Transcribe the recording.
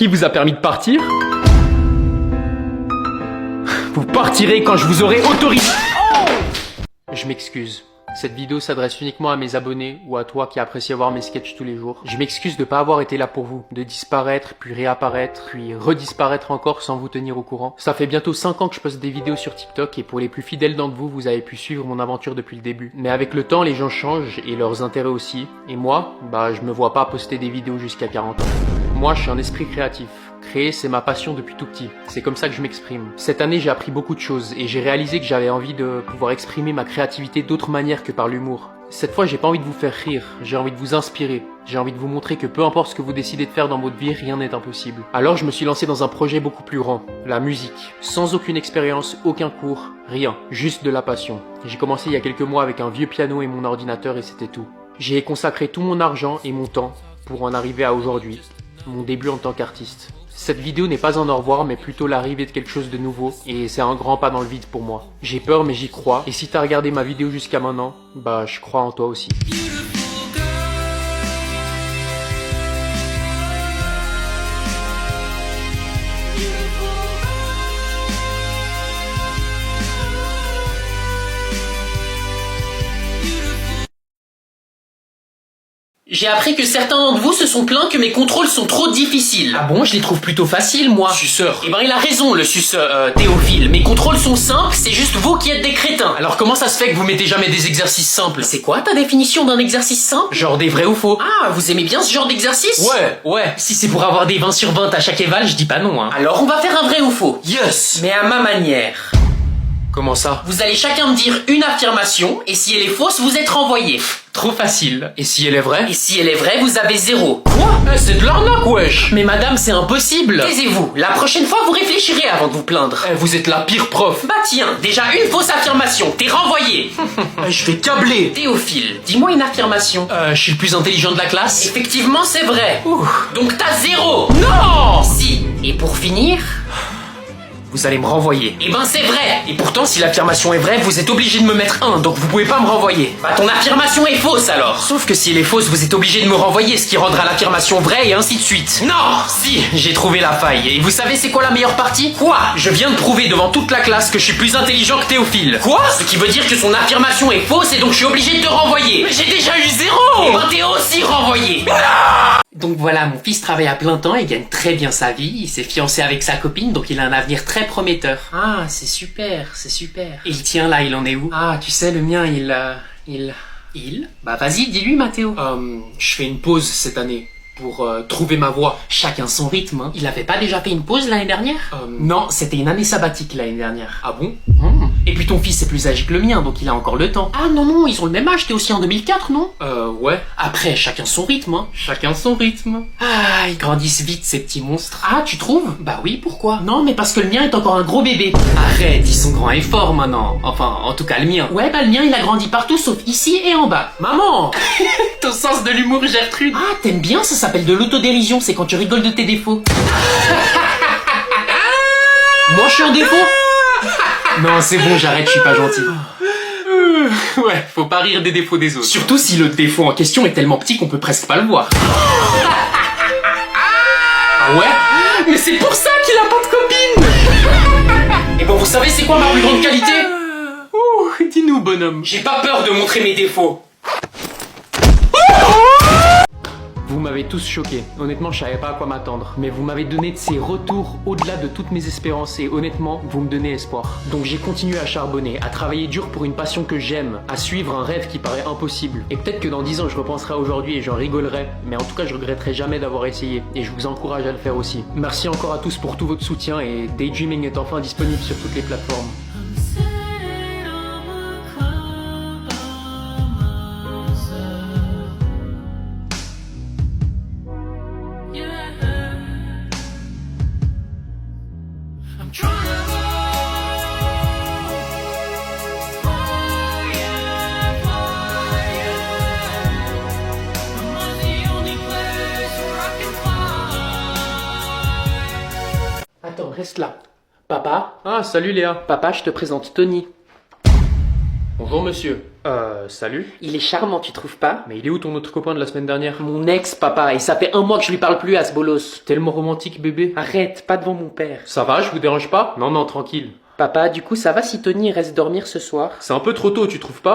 Qui vous a permis de partir? Vous partirez quand je vous aurai autorisé. Je m'excuse. Cette vidéo s'adresse uniquement à mes abonnés ou à toi qui apprécie voir mes sketchs tous les jours. Je m'excuse de pas avoir été là pour vous, de disparaître, puis réapparaître, puis redisparaître encore sans vous tenir au courant. Ça fait bientôt 5 ans que je poste des vidéos sur TikTok et pour les plus fidèles d'entre vous, vous avez pu suivre mon aventure depuis le début. Mais avec le temps, les gens changent et leurs intérêts aussi. Et moi, je me vois pas poster des vidéos jusqu'à 40 ans. Moi, je suis un esprit créatif. Créer, c'est ma passion depuis tout petit. C'est comme ça que je m'exprime. Cette année, j'ai appris beaucoup de choses et j'ai réalisé que j'avais envie de pouvoir exprimer ma créativité d'autres manières que par l'humour. Cette fois, j'ai pas envie de vous faire rire, j'ai envie de vous inspirer. J'ai envie de vous montrer que peu importe ce que vous décidez de faire dans votre vie, rien n'est impossible. Alors, je me suis lancé dans un projet beaucoup plus grand, la musique. Sans aucune expérience, aucun cours, rien. Juste de la passion. J'ai commencé il y a quelques mois avec un vieux piano et mon ordinateur et c'était tout. J'ai consacré tout mon argent et mon temps pour en arriver à aujourd'hui, mon début en tant qu'artiste. Cette vidéo n'est pas un au revoir mais plutôt l'arrivée de quelque chose de nouveau et c'est un grand pas dans le vide pour moi. J'ai peur mais j'y crois et si t'as regardé ma vidéo jusqu'à maintenant, je crois en toi aussi. J'ai appris que certains d'entre vous se sont plaints que mes contrôles sont trop difficiles. Ah bon, je les trouve plutôt faciles, moi. Suceur. Eh ben, il a raison, le suceur, Théophile. Mes contrôles sont simples, c'est juste vous qui êtes des crétins. Alors comment ça se fait que vous mettez jamais des exercices simples? C'est quoi ta définition d'un exercice simple? Genre des vrais ou faux? Ah, vous aimez bien ce genre d'exercice? Ouais. Si c'est pour avoir des 20 sur 20 à chaque éval, je dis pas non, hein. Alors on va faire un vrai ou faux. Yes. Mais à ma manière. Comment ça? Vous allez chacun me dire une affirmation, et si elle est fausse, vous êtes renvoyé. Trop facile. Et si elle est vraie? Et si elle est vraie, vous avez 0. Quoi? C'est de l'arnaque, wesh. Mais madame, c'est impossible. Taisez-vous. La prochaine fois, vous réfléchirez avant de vous plaindre. Vous êtes la pire prof. Bah tiens, déjà une fausse affirmation. T'es renvoyé. Je vais câbler. Théophile, dis-moi une affirmation. Je suis le plus intelligent de la classe. Effectivement, c'est vrai. Ouh. Donc t'as 0. Non. Si. Et pour finir... Vous allez me renvoyer. Eh ben c'est vrai. Et pourtant, si l'affirmation est vraie, vous êtes obligé de me mettre 1, donc vous pouvez pas me renvoyer. Bah ton affirmation est fausse alors. Sauf que si elle est fausse, vous êtes obligé de me renvoyer, ce qui rendra l'affirmation vraie et ainsi de suite. Non. Si, j'ai trouvé la faille. Et vous savez c'est quoi la meilleure partie? Quoi? Je viens de prouver devant toute la classe que je suis plus intelligent que Théophile. Quoi? Ce qui veut dire que son affirmation est fausse et donc je suis obligé de te renvoyer. Mais j'ai déjà eu 0. Et ben t'es aussi renvoyé. Donc voilà, mon fils travaille à plein temps et gagne très bien sa vie. Il s'est fiancé avec sa copine, donc il a un avenir très prometteur. Ah, c'est super, c'est super. Et le tien là, il en est où? Ah, tu sais, le mien, il... Bah vas-y, dis-lui, Mathéo. Je fais une pause cette année pour trouver ma voie. Chacun son rythme, hein. Il avait pas déjà fait une pause l'année dernière? Non, c'était une année sabbatique l'année dernière. Ah bon? Et puis ton fils est plus âgé que le mien, donc il a encore le temps. Ah non, ils ont le même âge, t'es aussi en 2004, non? Ouais. Après, chacun son rythme, hein. Chacun son rythme. Ah, ils grandissent vite, ces petits monstres. Ah, tu trouves? Bah oui, pourquoi? Non, mais parce que le mien est encore un gros bébé. Arrête, ils sont grands et forts maintenant. Enfin, en tout cas, le mien. Ouais, le mien, il a grandi partout, sauf ici et en bas. Maman! Ton sens de l'humour, Gertrude. Ah, t'aimes bien, ça s'appelle de l'autodérision, c'est quand tu rigoles de tes défauts. Moi, je suis un défaut? Non, c'est bon, j'arrête, je suis pas gentil. Ouais, faut pas rire des défauts des autres. Surtout si le défaut en question est tellement petit qu'on peut presque pas le voir. Ah ouais? Mais c'est pour ça qu'il a pas de copine. Et bon, vous savez c'est quoi ma plus grande qualité? Dis-nous, bonhomme. J'ai pas peur de montrer mes défauts. Vous m'avez tous choqué. Honnêtement, je savais pas à quoi m'attendre. Mais vous m'avez donné de ces retours au-delà de toutes mes espérances et honnêtement, vous me donnez espoir. Donc j'ai continué à charbonner, à travailler dur pour une passion que j'aime, à suivre un rêve qui paraît impossible. Et peut-être que dans 10 ans, je repenserai à aujourd'hui et j'en rigolerai. Mais en tout cas, je regretterai jamais d'avoir essayé. Et je vous encourage à le faire aussi. Merci encore à tous pour tout votre soutien et Daydreaming est enfin disponible sur toutes les plateformes. Attends, reste là. Papa? Ah, salut Léa. Papa, je te présente Tony. Bonjour monsieur. Salut. Il est charmant, tu trouves pas? Mais il est où ton autre copain de la semaine dernière? Mon ex, papa, et ça fait 1 mois que je lui parle plus à ce bolos. Tellement romantique bébé. Arrête, pas devant mon père. Ça va, je vous dérange pas? Non, non, tranquille. Papa, du coup, ça va si Tony reste dormir ce soir? C'est un peu trop tôt, tu trouves pas?